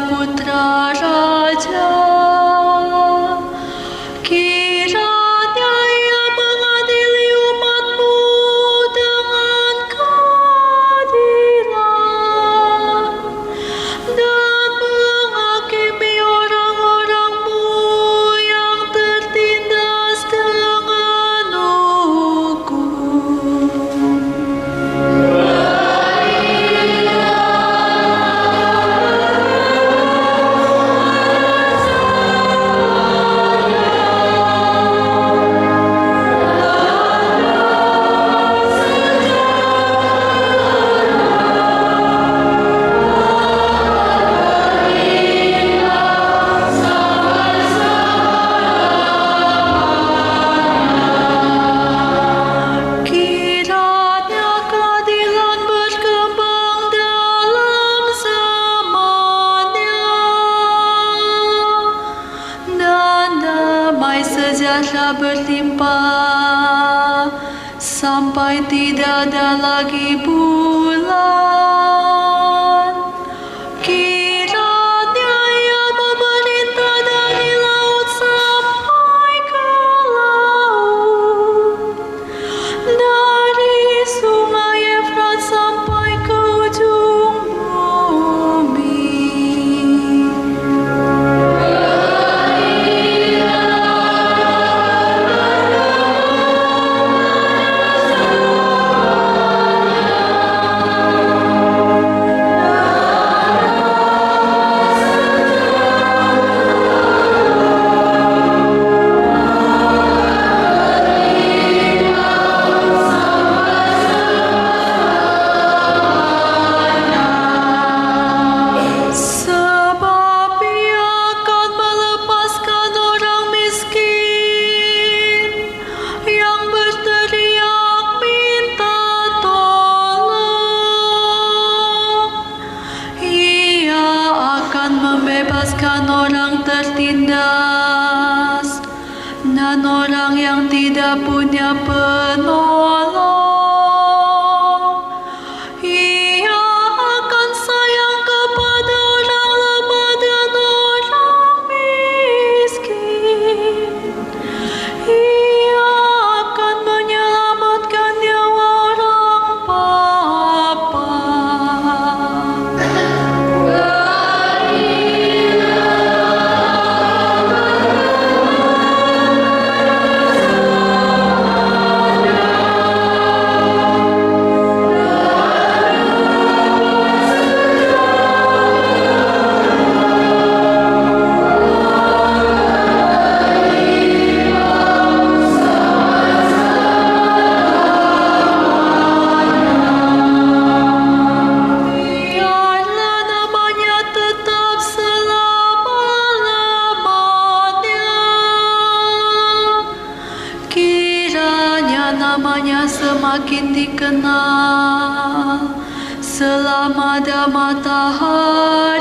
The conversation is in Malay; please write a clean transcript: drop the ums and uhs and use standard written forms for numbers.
putra raja. Kiranya ia mengadili umatmu dengan keadilan dan menghakimi orang-orangmu yang tertindas dengan hukum. Kiranya keadilan berkembang dalam zamannya dan damai sejahtera berlimpah sampai tidak ada lagi bulan. Kiranya ia memerintah dari laut sampai ke laut, dari sungai Efrat sampai ke ujung bumi. Sebab ia akan melepaskan orang miskin yang berteriak minta tolong. Ia akan membebaskan orang tertindas dan orang yang tidak punya penolong. Ia akan sayang kepada orang lemah dan orang miskin. Ia akan menyelamatkan nyawa orang papa. Biarlah namanya tetap selama-lamanya. Kiranya namanya semakin dikenal selama ada matahari.